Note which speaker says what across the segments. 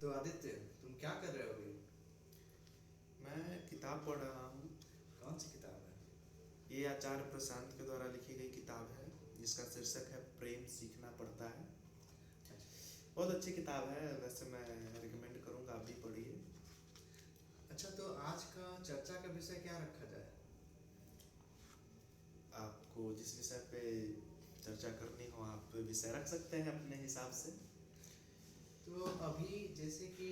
Speaker 1: तो आदित्य, तुम क्या कर रहे हो अभी?
Speaker 2: मैं किताब पढ़ रहा हूँ।
Speaker 1: कौन सी किताब है?
Speaker 2: ये आचार्य प्रशांत के द्वारा लिखी गई किताब है जिसका शीर्षक है प्रेम सीखना पड़ता है।
Speaker 1: अच्छा।
Speaker 2: बहुत अच्छी किताब है, वैसे मैं रिकमेंड करूँगा, आप भी पढ़िए।
Speaker 1: अच्छा, तो आज का चर्चा का विषय क्या रखा जाए?
Speaker 2: आपको जिस विषय पे चर्चा करनी हो आप विषय रख सकते हैं अपने हिसाब से।
Speaker 1: तो अभी जैसे कि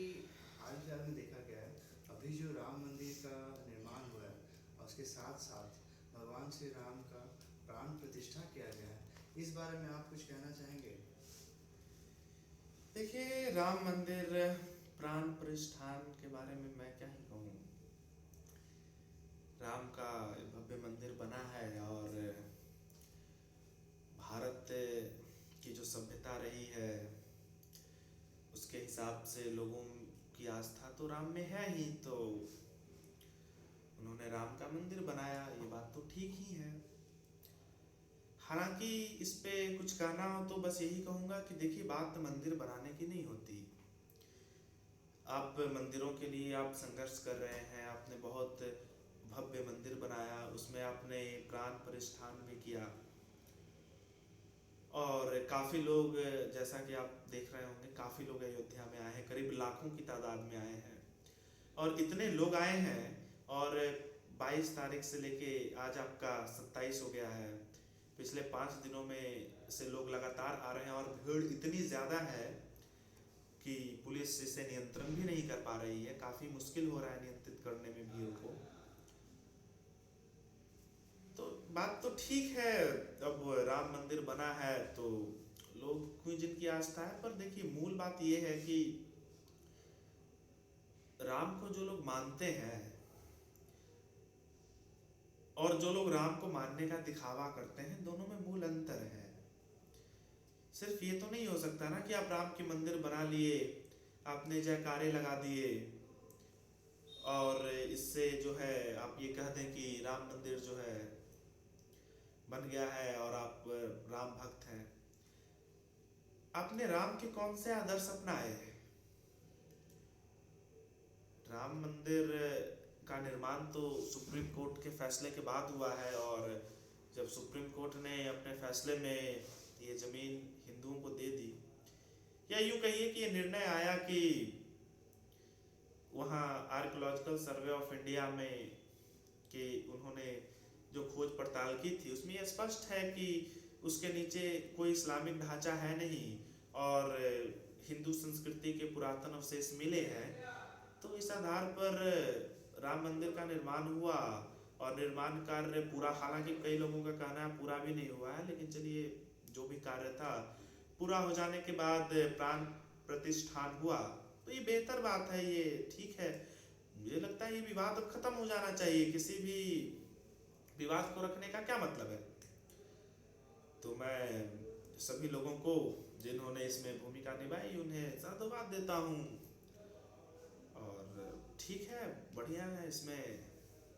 Speaker 1: हाल फिलहाल में देखा गया है, अभी जो राम मंदिर का निर्माण हुआ है और उसके साथ साथ भगवान श्री राम का प्राण प्रतिष्ठा किया गया है, इस बारे में आप कुछ कहना चाहेंगे?
Speaker 2: देखिए, राम मंदिर प्राण प्रतिष्ठान के बारे में मैं क्या ही कहूँ। राम का भव्य मंदिर बना है और भारत की जो सभ्यता रही है उसके हिसाब से लोगों की आस्था तो राम में है ही, तो उन्होंने राम का मंदिर बनाया, ये बात तो ठीक ही है। हालांकि इस पे कुछ कहना हो तो बस यही कहूँगा कि देखिए, बात मंदिर बनाने की नहीं होती। आप मंदिरों के लिए आप संघर्ष कर रहे हैं, आपने बहुत भव्य मंदिर बनाया, उसमें आपने प्राण प्रतिष्ठान भी किया और काफ़ी लोग, जैसा कि आप देख रहे होंगे, काफ़ी लोग अयोध्या में आए हैं, करीब लाखों की तादाद में आए हैं। और इतने लोग आए हैं और 22 तारीख से लेके आज आपका 27 हो गया है। पिछले 5 दिनों में से लोग लगातार आ रहे हैं और भीड़ इतनी ज़्यादा है कि पुलिस इसे नियंत्रण भी नहीं कर पा रही है। काफ़ी मुश्किल हो रहा है नियंत्रित करने में भीड़ को। तो बात तो ठीक है, अब राम मंदिर बना है तो लोग की जिनकी आस्था है, पर देखिए मूल बात यह है कि राम को जो लोग मानते हैं और जो लोग राम को मानने का दिखावा करते हैं, दोनों में मूल अंतर है। सिर्फ ये तो नहीं हो सकता ना कि आप राम की मंदिर बना लिए, आपने जयकारे लगा दिए और इससे जो है आप ये कह दें कि राम मंदिर जो है बन गया है और आप राम भक्त हैं। आपने राम के कौन से आदर्श अपनाए? राम मंदिर का निर्माण तो सुप्रीम कोर्ट के फैसले के बाद हुआ है और जब सुप्रीम कोर्ट ने अपने फैसले में ये ज़मीन हिंदुओं को दे दी, या यूँ कहिए कि ये निर्णय आया कि वहाँ आर्कियोलॉजिकल सर्वे ऑफ इंडिया में कि उन्होंने जो खोज पड़ताल की थी उसमें यह स्पष्ट है कि उसके नीचे कोई इस्लामिक ढांचा है नहीं और हिंदू संस्कृति के पुरातन अवशेष मिले हैं। तो इस आधार पर राम मंदिर का निर्माण हुआ और निर्माण कार्य पूरा, हालांकि कई लोगों का कहना है पूरा भी नहीं हुआ है, लेकिन चलिए जो भी कार्य था पूरा हो जाने के बाद प्राण प्रतिष्ठान हुआ, तो ये बेहतर बात है, ये ठीक है। मुझे लगता है ये विवाद अब खत्म हो जाना चाहिए, किसी भी विवाद को रखने का क्या मतलब है। तो मैं सभी लोगों को जिन्होंने इसमें भूमिका निभाई उन्हें साधुवाद देता हूँ और ठीक है, बढ़िया है। इसमें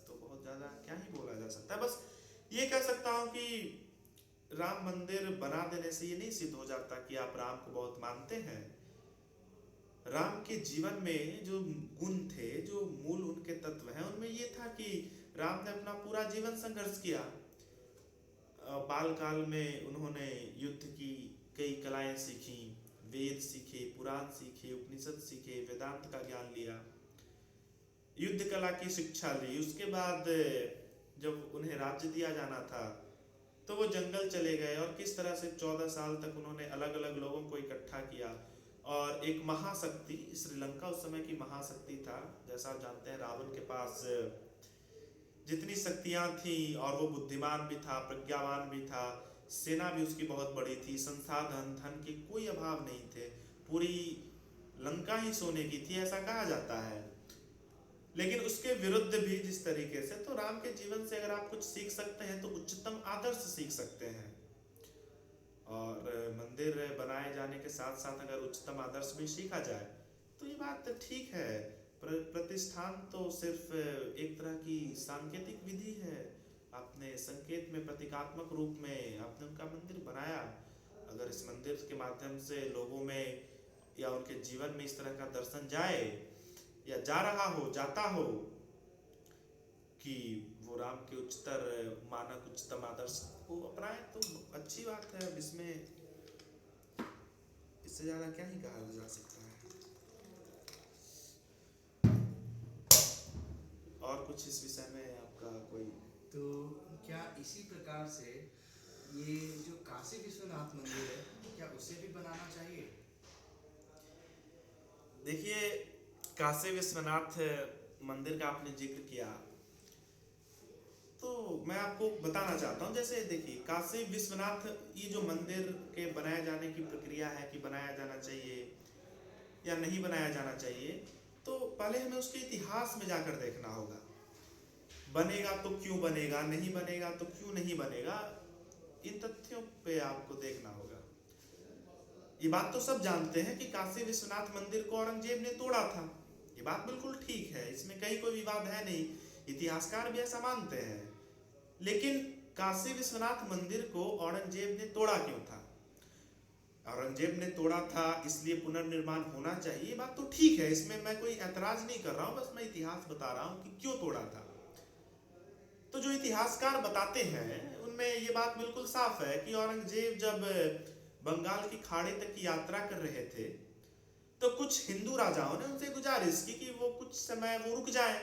Speaker 2: तो बहुत ज़्यादा क्या ही बोला जा सकता है, बस ये कह सकता हूँ कि राम मंदिर बना देने से ये नहीं सिद्ध हो जाता कि आप राम को बहुत मानते हैं। राम के जीवन में जो गुण थे, जो मूल उनके तत्व हैं, उनमें ये था कि राम ने अपना पूरा जीवन संघर्ष किया। बाल काल में उन्होंने युद्ध की कई कलाएं सीखी, वेद सीखे, पुराण सीखे, उपनिषद सीखे, वेदांत का ज्ञान लिया, युद्ध कला की शिक्षा ली। उसके बाद जब उन्हें राज्य दिया जाना था तो वो जंगल चले गए और किस तरह से 14 साल तक उन्होंने अलग अलग लोगों को इकट्ठा किया और एक महाशक्ति, श्रीलंका उस समय की महाशक्ति था। जैसा आप जानते हैं, रावण के पास जितनी शक्तियां थी और वो बुद्धिमान भी था, प्रज्ञावान भी था, सेना भी उसकी बहुत बड़ी थी, संसाधन धन के कोई अभाव नहीं थे, पूरी लंका ही सोने की थी ऐसा कहा जाता है। लेकिन उसके विरुद्ध भी जिस तरीके से, तो राम के जीवन से अगर आप कुछ सीख सकते हैं तो उच्चतम आदर्श सीख सकते हैं। और मंदिर बनाए जाने के साथ साथ अगर उच्चतम आदर्श भी सीखा जाए तो ये बात ठीक है। प्रतिष्ठान तो सिर्फ एक तरह की सांकेतिक विधि है। आपने संकेत में, प्रतीकात्मक रूप में आपने उनका मंदिर बनाया। अगर इस मंदिर के माध्यम से लोगों में या उनके जीवन में इस तरह का दर्शन जाए या जा रहा हो, जाता हो कि वो राम के उच्चतर मानक, उच्चतम आदर्श को अपनाए, तो अच्छी बात है। अब इसमें इससे ज्यादा क्या ही कहा जा सकता है। और कुछ इस विषय में आपका कोई?
Speaker 1: तो क्या इसी प्रकार से ये जो काशी विश्वनाथ मंदिर है, क्या उसे भी बनाना चाहिए?
Speaker 2: देखिए, काशी विश्वनाथ मंदिर का आपने जिक्र किया, तो मैं आपको बताना चाहता हूँ। जैसे देखिए, काशी विश्वनाथ ये जो मंदिर के बनाए जाने की प्रक्रिया है कि बनाया जाना चाहिए या नहीं बनाया जाना चाहिए, तो पहले हमें उसके इतिहास में जाकर देखना होगा। बनेगा तो क्यों बनेगा, नहीं बनेगा तो क्यों नहीं बनेगा, इन तथ्यों पे आपको देखना होगा। ये बात तो सब जानते हैं कि काशी विश्वनाथ मंदिर को औरंगजेब ने तोड़ा था। ये बात बिल्कुल ठीक है, इसमें कहीं कोई विवाद है नहीं, इतिहासकार भी ऐसा मानते हैं। लेकिन काशी विश्वनाथ मंदिर को औरंगजेब ने तोड़ा क्यों था? औरंगजेब ने तोड़ा था इसलिए पुनर्निर्माण होना चाहिए, ये बात तो ठीक है, इसमें मैं कोई ऐतराज नहीं कर रहा हूं, बस मैं इतिहास बता रहा हूं कि क्यों तोड़ा था। तो जो इतिहासकार बताते हैं उनमें ये बात बिल्कुल साफ है कि औरंगजेब जब बंगाल की खाड़ी तक की यात्रा कर रहे थे, तो कुछ हिंदू राजाओं ने उनसे गुजारिश की कि वो कुछ समय वो रुक जाएं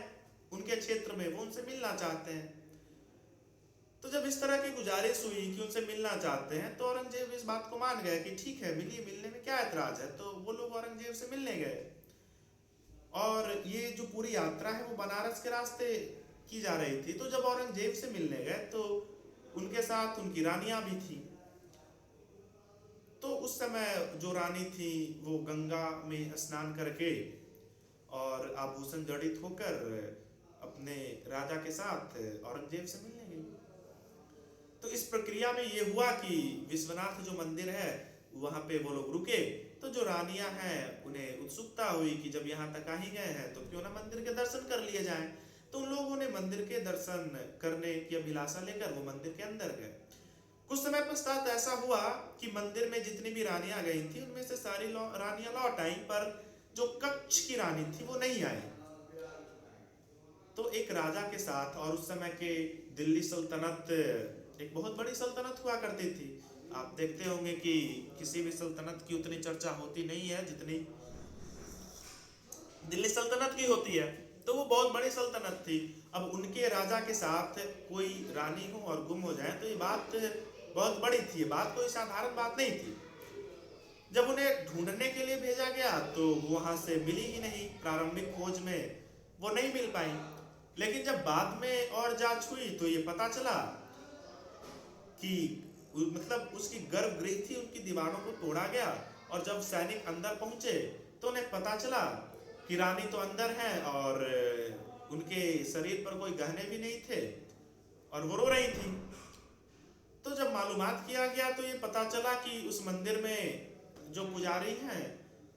Speaker 2: उनके क्षेत्र में, वो उनसे मिलना चाहते हैं। तो जब इस तरह की गुजारिश हुई कि उनसे मिलना चाहते हैं, तो औरंगजेब इस बात को मान गए कि ठीक है, मिलिए, मिलने में क्या ऐतराज है। तो वो लोग औरंगजेब से मिलने गए, और ये जो पूरी यात्रा है वो बनारस के रास्ते की जा रही थी। तो जब औरंगजेब से मिलने गए तो उनके साथ उनकी रानियां भी थी। तो उस समय जो रानी थी वो गंगा में स्नान करके और आभूषण जड़ित होकर अपने राजा के साथ औरंगजेब से मिलने गई। तो इस प्रक्रिया में ये हुआ कि विश्वनाथ जो मंदिर है वहां पे वो लोग रुके। तो जो रानियां हैं उन्हें उत्सुकता हुई कि जब यहाँ तक आ ही गए हैं तो क्यों ना मंदिर के दर्शन कर लिए जाएं। तो उन लोगों ने मंदिर के दर्शन करने की अभिलाषा लेकर वो मंदिर के अंदर गए। कुछ समय पश्चात ऐसा हुआ कि मंदिर में जितनी भी रानियां गई थी उनमें से सारी रानियां लौट आई, पर जो कच्छ की रानी थी वो नहीं आई। तो एक राजा के साथ, और उस समय के दिल्ली सल्तनत एक बहुत बड़ी सल्तनत हुआ करती थी। आप देखते होंगे कि किसी भी सल्तनत की उतनी चर्चा होती नहीं है जितनी दिल्ली सल्तनत की होती है। तो वो बहुत बड़ी सल्तनत थी। अब उनके राजा के साथ कोई रानी हो और गुम हो जाए तो ये बात बहुत बड़ी थी, ये बात कोई साधारण बात नहीं थी। जब उन्हें ढूंढने के लिए भेजा गया तो वहां से मिली ही नहीं, प्रारंभिक खोज में वो नहीं मिल पाई। लेकिन जब बाद में और जांच हुई तो ये पता चला कि मतलब उसकी गर्भगृह थी, उनकी दीवारों को तोड़ा गया, और जब सैनिक अंदर पहुंचे तो उन्हें पता चला कि रानी तो अंदर है और उनके शरीर पर कोई गहने भी नहीं थे और वो रो रही थी। तो जब मालूमात किया गया तो ये पता चला कि उस मंदिर में जो पुजारी हैं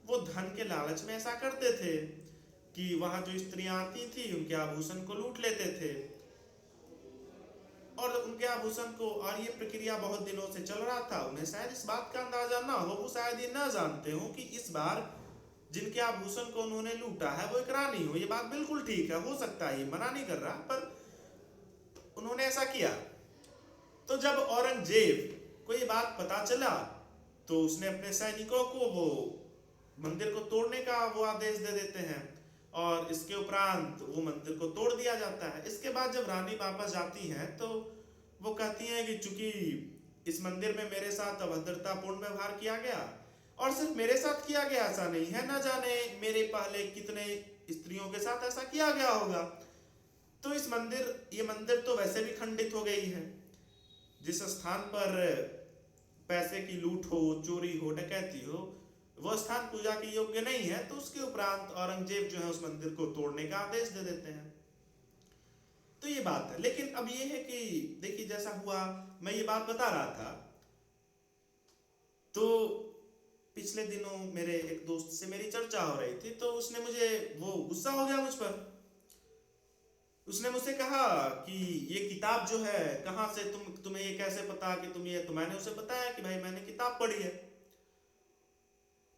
Speaker 2: वो धन के लालच में ऐसा करते थे कि वहां जो स्त्रियां आती थी उनके आभूषण को लूट लेते थे, और उनके आभूषण को, और ये प्रक्रिया बहुत दिनों से चल रहा था। उन्हें शायद इस बात का अंदाजा ना हो, वो शायद ये ना जानते हो कि इस बार जिनके आभूषण को उन्होंने लूटा है वो एक रानी हो। ये बात बिल्कुल ठीक है, हो सकता है, मना नहीं कर रहा, पर उन्होंने ऐसा किया। तो जब औरंगजेब को ये बात पता चला तो उसने अपने सैनिकों को वो मंदिर को तोड़ने का वो आदेश दे देते हैं, और इसके उपरांत वो मंदिर को तोड़ दिया जाता है। इसके बाद जब रानी वापस जाती हैं तो वो कहती हैं कि चूंकि इस मंदिर में मेरे साथ अभद्रतापूर्ण व्यवहार किया गया, और सिर्फ मेरे साथ किया गया ऐसा नहीं है, न जाने मेरे पहले कितने स्त्रियों के साथ ऐसा किया गया होगा। तो ये मंदिर तो वैसे भी खंडित हो गई है। जिस स्थान पर पैसे की लूट हो, चोरी हो, डकैती हो, वह स्थान पूजा के योग्य नहीं है। तो उसके उपरांत औरंगजेब जो है उस मंदिर को तोड़ने का आदेश दे देते हैं। तो ये बात है। लेकिन अब ये है कि देखिए, जैसा हुआ, मैं ये बात बता रहा था, तो पिछले दिनों मेरे एक दोस्त से मेरी चर्चा हो रही थी, तो उसने मुझे, वो गुस्सा हो गया मुझ पर। उसने मुझसे कहा कि ये किताब जो है कहां से तुम्हें ये कैसे पता कि तुम ये, तो मैंने उसे बताया कि भाई मैंने किताब पढ़ी है।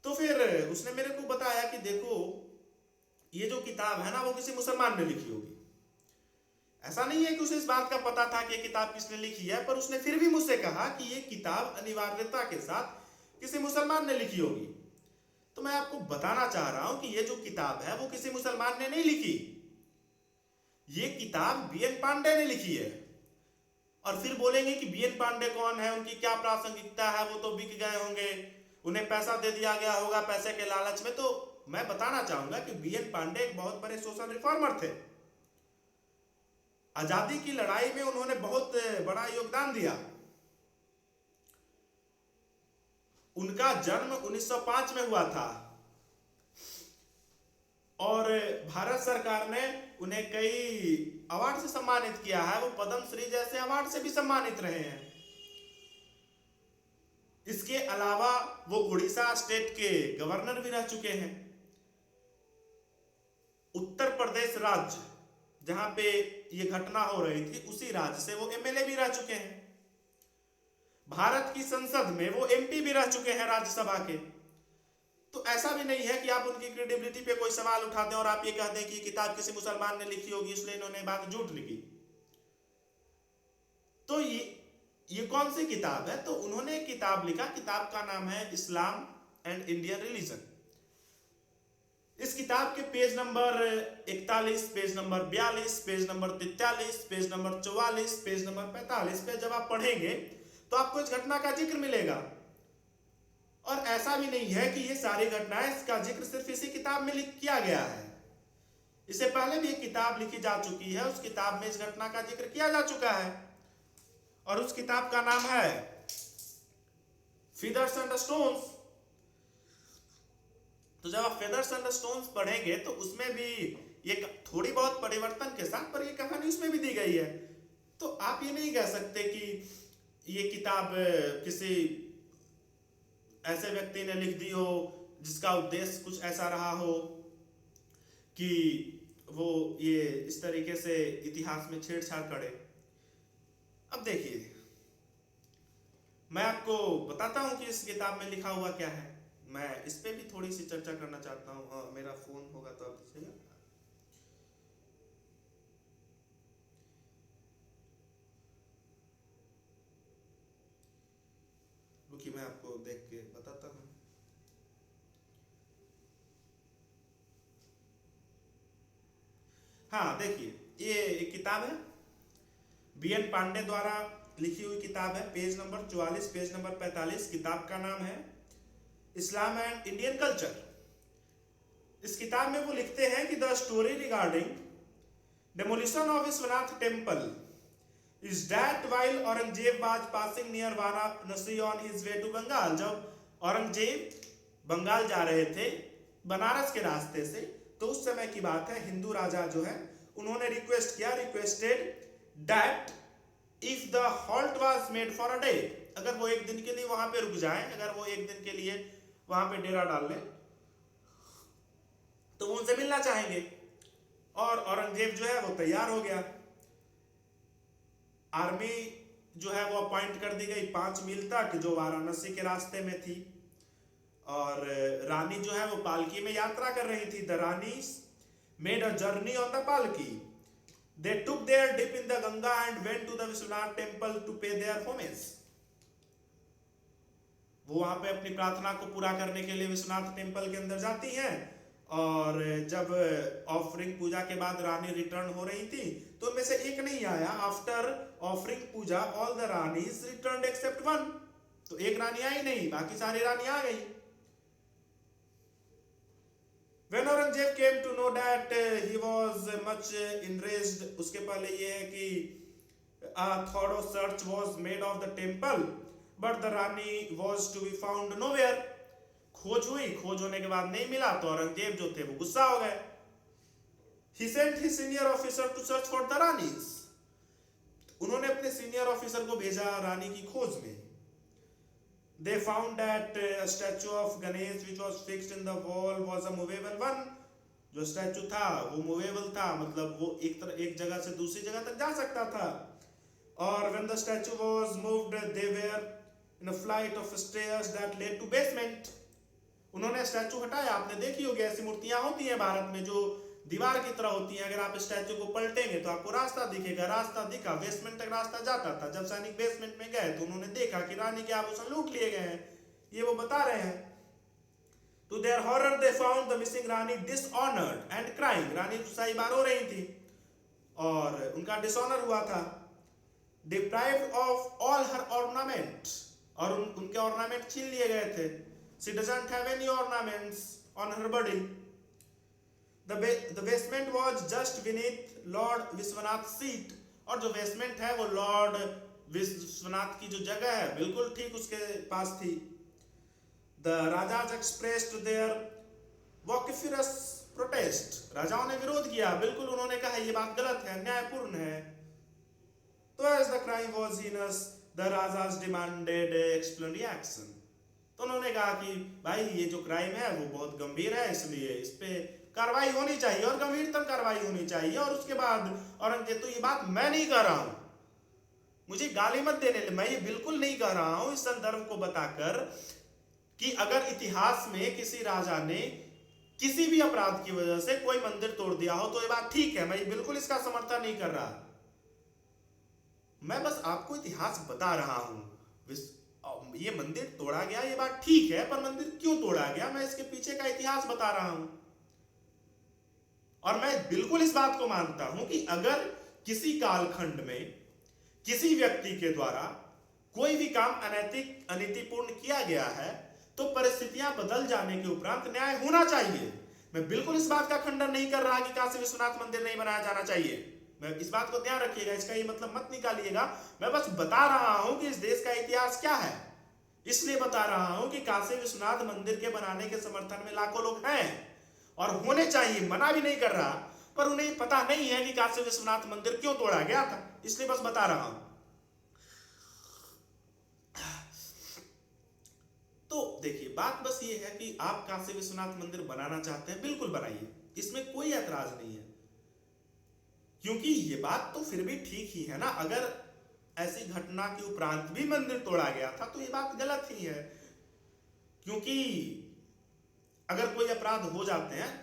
Speaker 2: तो फिर उसने मेरे को बताया कि देखो ये जो किताब है ना वो किसी मुसलमान ने लिखी होगी। ऐसा नहीं है कि उसे इस बात का पता था कि ये किताब किसने लिखी है, पर उसने फिर भी मुझसे कहा कि ये किताब अनिवार्यता के साथ किसी मुसलमान ने लिखी होगी। तो मैं आपको बताना चाह रहा हूं कि ये जो किताब है वो किसी मुसलमान ने नहीं लिखी, ये किताब बीएन पांडे ने लिखी है। और फिर बोलेंगे कि बीएन पांडे कौन है, उनकी क्या प्रासंगिकता है, वो तो बिक गए होंगे, उन्हें पैसा दे दिया गया होगा पैसे के लालच में। तो मैं बताना चाहूंगा कि बीएन पांडे एक बहुत बड़े सोशल रिफॉर्मर थे। आजादी की लड़ाई में उन्होंने बहुत बड़ा योगदान दिया। उनका जन्म 1905 में हुआ था और भारत सरकार ने उन्हें कई अवार्ड से सम्मानित किया है। वो पद्मश्री जैसे अवार्ड से भी सम्मानित रहे हैं। इसके अलावा वो उड़ीसा स्टेट के गवर्नर भी रह चुके हैं। उत्तर प्रदेश राज्य जहां पे ये घटना हो रही थी उसी राज्य से वो एमएलए भी रह चुके हैं। भारत की संसद में वो एमपी भी रह चुके हैं राज्यसभा के। तो ऐसा भी नहीं है कि आप उनकी क्रेडिबिलिटी पे कोई सवाल उठा दें और आप ये कह दें कि किताब किसी मुसलमान ने लिखी होगी इसलिए इन्होंने बात झूठ लिखी। तो ये कौन सी किताब है? तो उन्होंने एक किताब लिखा, किताब का नाम है इस्लाम एंड इंडियन रिलीजन। इस किताब के page number 41, page number 42, page number 43, page number 44, page number 45 पे जब आप पढ़ेंगे तो आपको इस घटना का जिक्र मिलेगा। और ऐसा भी नहीं है कि ये सारी घटनाएं, इसका जिक्र सिर्फ इसी किताब में किया गया है। इससे पहले भी एक किताब लिखी जा चुकी है, उस किताब में इस घटना का जिक्र किया जा चुका है और उस किताब का नाम है फेदर्स एंड स्टोन्स। तो जब आप फेदर्स एंड स्टोन्स पढ़ेंगे तो उसमें भी ये थोड़ी बहुत परिवर्तन के साथ, पर ये कहानी उसमें भी दी गई है। तो आप ये नहीं कह सकते कि ये किताब किसी ऐसे व्यक्ति ने लिख दी हो जिसका उद्देश्य कुछ ऐसा रहा हो कि वो ये इस तरीके से इतिहास में छेड़छाड़ करे। अब देखिए, मैं आपको बताता हूं कि इस किताब में लिखा हुआ क्या है। मैं इस पे भी थोड़ी सी चर्चा करना चाहता हूं। मेरा फोन होगा तो आप दीजिएगा। रुकिए, मैं आपको देख के बताता हूं। हाँ देखिए, ये एक किताब है, बीएन पांडे द्वारा लिखी हुई किताब है। Page number 44, page number 45। किताब का नाम है इस्लाम एंड इंडियन कल्चर। इस किताब में वो लिखते हैं कि the story regarding demolition of Vishwanath temple is that while Aurangzeb was passing near Varanasi on his way to Bengal. जब औरंगजेब बंगाल जा रहे थे बनारस के रास्ते से, तो उस समय की बात है, हिंदू राजा जो है उन्होंने requested that if the halt was made for a day, अगर वो एक दिन के लिए वहां पे रुक जाएं, अगर वो एक दिन के लिए वहां पे डेरा डाल लें तो वो उनसे मिलना चाहेंगे। और औरंगजेब जो है वो तैयार हो गया। आर्मी जो है वो अपॉइंट कर दी गई 5 मील तक, जो वाराणसी के रास्ते में थी। और रानी जो है वो पालकी में यात्रा कर रही थी। The Rani made a journey on the पालकी। They took their dip in the Ganga and went to the Vishwanath temple to pay their homage. वो वहां पे अपनी प्रार्थना को पूरा करने के लिए विश्वनाथ टेम्पल के अंदर जाती हैं। और जब ऑफरिंग पूजा के बाद रानी रिटर्न हो रही थी तो उनमें से एक नहीं आया। After offering puja all the ranis returned except one. तो एक रानी आई नहीं, बाकी सारी रानी आ गई। When Aurangzeb came to know that he was much enraged, उसके पहले ये है कि a thorough search was made of the temple, but the Rani was to be found nowhere. खोज हुई, खोज होने के बाद नहीं मिला तो औरंगजेब जो थे वो गुस्सा हो गए। He sent his senior officer to search for the Ranis. उन्होंने अपने सीनियर ऑफिसर को भेजा रानी की खोज में। They found that a statue of Ganesh which was fixed in the wall was a movable one. जो स्टैचू था वो मूवेबल था, मतलब वो एक जगह से दूसरी जगह तक जा सकता था। और when the statue was moved, they were in a flight of stairs that led to basement. उन्होंने स्टैचू हटाया। आपने देखी होगी ऐसी मूर्तियां होती हैं भारत में जो दीवार की तरह होती हैं, अगर आप स्टैचू को पलटेंगे तो आपको रास्ता दिखेगा। रास्ता दिखा, बेसमेंट तक रास्ता जाता था। जब सैनिक बेसमेंट में गए तो उन्होंने देखा कि रानी के आभूषण लूट लिए गए हैं, ये वो बता रहे हैं। To their horror they found the missing Rani dishonored and crying. रानी सही बार हो रही थी और उनका डिसऑनर हुआ था। Deprived of all her ornaments, और उनके ऑर्नामेंट छीन लिए गए थे। She doesn't have any ornaments on her body. The basement was just beneath Lord Vishwanath's seat, और जो बेसमेंट है वो लॉर्ड विश्वनाथ की जो जगह है बिल्कुल ठीक उसके पास थी। The Rajas expressed their vociferous protest. राजाओं ने विरोध किया, बिल्कुल उन्होंने कहा ये बात गलत है, न्यायपूर्ण है। तो as the crime was heinous, the Rajas demanded explanatory action. तो उन्होंने कहा कि भाई ये जो क्राइम है वो बहुत गंभीर है, इसलिए इस पे कार्रवाई होनी चाहिए और गंभीरतम कार्रवाई होनी चाहिए। और उसके बाद औरंगजेब, तो ये बात मैं नहीं कह रहा हूं, मुझे गाली मत देने, मैं ये बिल्कुल नहीं कह रहा हूं इस संदर्भ को बताकर कि अगर इतिहास में किसी राजा ने किसी भी अपराध की वजह से कोई मंदिर तोड़ दिया हो तो ये बात ठीक है, मैं बिल्कुल इसका समर्थन नहीं कर रहा। मैं बस आपको इतिहास बता रहा हूं। ये मंदिर तोड़ा गया ये बात ठीक है, पर मंदिर क्यों तोड़ा गया मैं इसके पीछे का इतिहास बता रहा हूं। और मैं बिल्कुल इस बात को मानता हूं कि अगर किसी कालखंड में किसी व्यक्ति के द्वारा कोई भी काम अनैतिक अनीतिपूर्ण किया गया है तो परिस्थितियां बदल जाने के उपरांत न्याय होना चाहिए। मैं बिल्कुल इस बात का खंडन नहीं कर रहा कि काशी विश्वनाथ मंदिर नहीं बनाया जाना चाहिए, मैं इस बात को ध्यान रखिएगा, इसका ये मतलब मत निकालिएगा। मैं बस बता रहा हूं कि इस देश का इतिहास क्या है, इसलिए बता रहा हूं कि काशी विश्वनाथ मंदिर के बनाने के समर्थन में लाखों लोग हैं और होने चाहिए, मना भी नहीं कर रहा, पर उन्हें पता नहीं है कि काशी विश्वनाथ मंदिर क्यों तोड़ा गया था, इसलिए बस बता रहा हूं। तो देखिए बात बस ये है कि आप काशी विश्वनाथ मंदिर बनाना चाहते हैं, बिल्कुल बनाइए, इसमें कोई ऐतराज नहीं है, क्योंकि ये बात तो फिर भी ठीक ही है ना। अगर ऐसी घटना के उपरांत भी मंदिर तोड़ा गया था तो ये बात गलत ही है, क्योंकि अगर कोई अपराध हो जाते हैं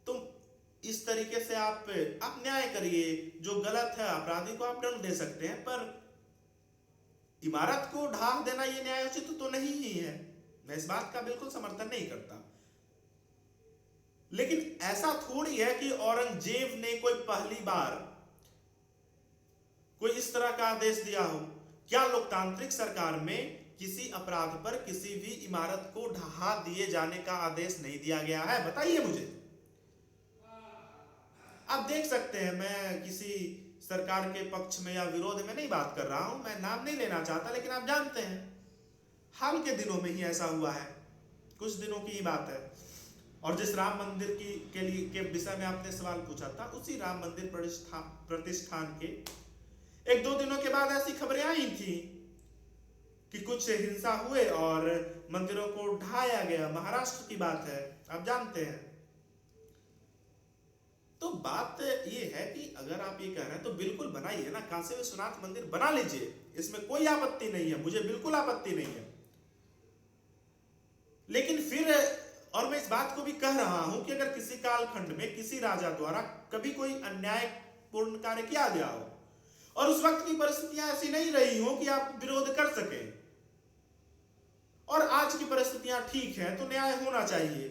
Speaker 2: तो इस तरीके से आप न्याय करिए। जो गलत है अपराधी को आप दंड दे सकते हैं, पर इमारत को ढा देना ये न्यायोचित तो नहीं ही है। मैं इस बात का बिल्कुल समर्थन नहीं करता, लेकिन ऐसा थोड़ी है कि औरंगजेब ने कोई पहली बार कोई इस तरह का आदेश दिया हो। क्या लोकतांत्रिक सरकार में किसी अपराध पर किसी भी इमारत को ढहा दिए जाने का आदेश नहीं दिया गया है? बताइए मुझे। आप देख सकते हैं, मैं किसी सरकार के पक्ष में या विरोध में नहीं बात कर रहा हूं, मैं नाम नहीं लेना चाहता, लेकिन आप जानते हैं हाल के दिनों में ही ऐसा हुआ है, कुछ दिनों की ही बात है। और जिस राम मंदिर के विषय में आपने सवाल पूछा था, उसी राम मंदिर प्रतिष्ठान के एक दो दिनों के बाद ऐसी खबरें आई थी कि कुछ हिंसा हुए और मंदिरों को ढाया गया। महाराष्ट्र की बात है, आप जानते हैं। तो बात ये है कि अगर आप ये कह रहे हैं तो बिल्कुल बनाइए ना, काशी विश्वनाथ मंदिर बना लीजिए, इसमें कोई आपत्ति नहीं है, मुझे बिल्कुल आपत्ति नहीं है। लेकिन फिर और मैं इस बात को भी कह रहा हूं कि अगर किसी कालखंड में किसी राजा द्वारा कभी कोई अन्यायपूर्ण कार्य किया गया हो और उस वक्त की परिस्थितियां ऐसी नहीं रही हो कि आप विरोध कर सकें, और आज की परिस्थितियां ठीक है, तो न्याय होना चाहिए।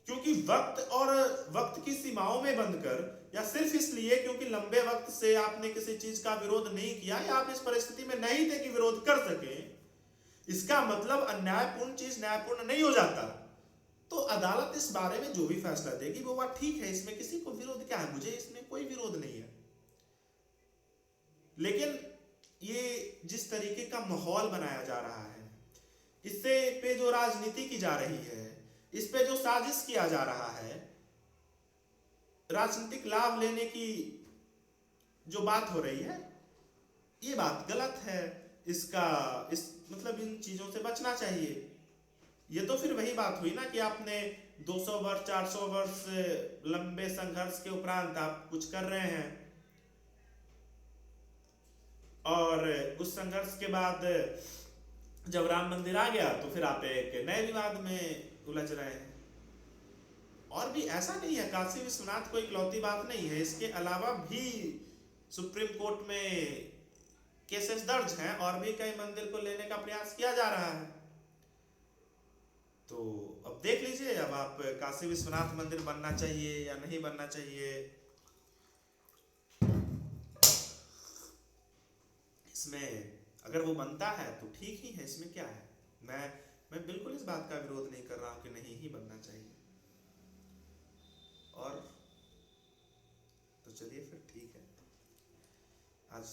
Speaker 2: क्योंकि वक्त की सीमाओं में बंधकर, या सिर्फ इसलिए क्योंकि लंबे वक्त से आपने किसी चीज का विरोध नहीं किया या आप इस परिस्थिति में नहीं थे कि विरोध कर सके, इसका मतलब अन्यायपूर्ण चीज न्यायपूर्ण नहीं हो जाता। तो अदालत इस बारे में जो भी फैसला देगी वो बात ठीक है, इसमें किसी को विरोध क्या है, मुझे इसमें कोई विरोध नहीं है। लेकिन ये जिस तरीके का माहौल बनाया जा रहा है, इससे पे जो राजनीति की जा रही है, इस पे जो साजिश किया जा रहा है, राजनीतिक लाभ लेने की जो बात हो रही है, ये बात गलत है। मतलब इन चीजों से बचना चाहिए। ये तो फिर वही बात हुई ना कि आपने 200 वर्ष 400 वर्ष लंबे संघर्ष के उपरांत आप कुछ कर रहे हैं, और उस संघर्ष के बाद जब राम मंदिर आ गया तो फिर आप एक नए विवाद में उलझ रहे हैं। और भी ऐसा नहीं है, काशी विश्वनाथ कोई इकलौती बात नहीं है, इसके अलावा भी सुप्रीम कोर्ट में केसेस दर्ज हैं और भी कई मंदिर को लेने का प्रयास किया जा रहा है। तो अब देख लीजिए, अब आप काशी विश्वनाथ मंदिर बनना चाहिए या नहीं बनना चाहिए, इसमें अगर वो बनता है तो ठीक ही है, इसमें क्या है। मैं बिल्कुल इस बात का विरोध नहीं कर रहा हूं कि नहीं ही बनना चाहिए। और तो चलिए फिर ठीक है, आज